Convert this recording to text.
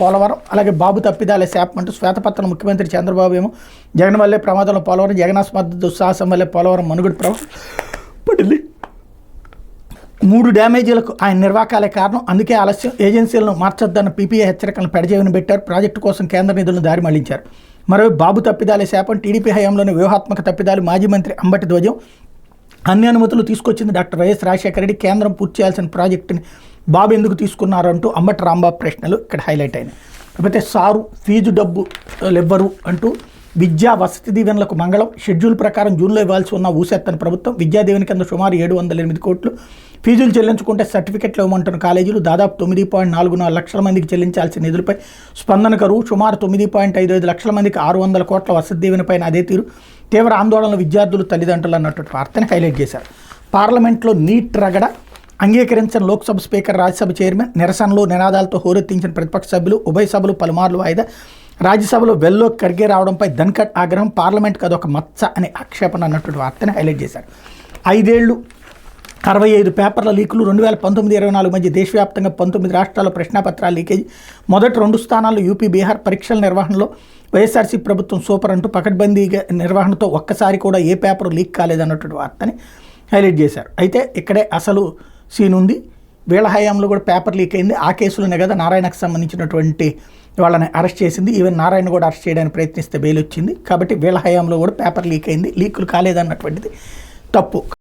పోలవరం అలాగే బాబు తప్పిదాలే శాపం అంటూ శ్వేతపత్రం ముఖ్యమంత్రి చంద్రబాబు ఏమో జగన్ వల్లే ప్రమాదంలో పోలవరం, జగన్నాస్మర్థ దుస్సాహసం వల్లే పోలవరం మనుగడ పడింది. 3 డ్యామేజీలకు ఆయన నిర్వాకాలే కారణం, అందుకే ఆలస్యం, ఏజెన్సీలను మార్చొద్దన్న పీపీఏ హెచ్చరికలను పెడజేవిని పెట్టారు, ప్రాజెక్టు కోసం కేంద్ర నిధులను దారి మళ్లించారు. మరోవైపు బాబు తప్పిదాలే శాపం, టీడీపీ హయాంలోని వ్యూహాత్మక తప్పిదాలు, మాజీ మంత్రి అంబటి ధ్వజం, అన్ని అనుమతులు తీసుకొచ్చింది డాక్టర్ వైఎస్ రాజశేఖర రెడ్డి, కేంద్రం పూర్తి చేయాల్సిన ప్రాజెక్టుని బాబు ఎందుకు తీసుకున్నారు అంటూ అంబటి రాంబాబు ప్రశ్నలు ఇక్కడ హైలైట్ అయినాయి. కాకపోతే సారు ఫీజు డబ్బు ఇవ్వరు అంటూ విద్యా వసతి దీవెనలకు మంగళం, షెడ్యూల్ ప్రకారం జూన్లో ఇవ్వాల్సి ఉన్న ఊసెత్తని ప్రభుత్వం, విద్యా దీవెన కింద సుమారు 708 కోట్లు, ఫీజులు చెల్లించుకుంటే సర్టిఫికెట్లు ఇవ్వమంటున్న కాలేజీలు, దాదాపు 9.44 లక్షల మందికి చెల్లించాల్సిన నిధులపై స్పందన కరువు, సుమారు 9.55 లక్షల మందికి 600 కోట్ల వసతి దీవెనపైన అదే తీరు, తీవ్ర ఆందోళన విద్యార్థులు తల్లిదండ్రులు అన్నటువంటి వార్తని హైలైట్ చేశారు. పార్లమెంట్లో నీట్ రగడ, అంగీకరించిన లోక్సభ స్పీకర్, రాజ్యసభ చైర్మన్, నిరసనలు నినాదాలతో హోరెత్తించిన ప్రతిపక్ష సభ్యులు, ఉభయ సభలు పలుమార్లు వాయిదా, రాజ్యసభలో వెల్లో ఖర్గే రావడంపై ధన్కట్ ఆగ్రహం, పార్లమెంట్కి అదొక మచ్చ అనే ఆక్షేపణ అన్నటువంటి వార్తని హైలైట్ చేశారు. 5 ఏళ్లు 65 పేపర్ల లీకులు, 2019-24 మధ్య దేశవ్యాప్తంగా 19 రాష్ట్రాల్లో ప్రశ్నాపత్రాల లీకేజీ, మొదటి 2 స్థానాల్లో యూపీ, బీహార్, పరీక్షల నిర్వహణలో వైఎస్ఆర్సీ ప్రభుత్వం సూపర్ అంటూ పకడ్బందీగా నిర్వహణతో ఒక్కసారి కూడా ఏ పేపర్ లీక్ కాలేదన్నటువంటి వార్తని హైలైట్ చేశారు. అయితే ఇక్కడే అసలు సీన్ ఉంది, వీళ్ళ హయాంలో కూడా పేపర్ లీక్ అయింది, ఆ కేసులోనే కదా నారాయణకు సంబంధించినటువంటి వాళ్ళని అరెస్ట్ చేసింది, ఈవెన్ నారాయణ కూడా అరెస్ట్ చేయడానికి ప్రయత్నిస్తే బెయిల్ వచ్చింది, కాబట్టి వీళ్ళ హయాంలో కూడా పేపర్ లీక్ అయింది, లీకులు కాలేదన్నటువంటిది తప్పు.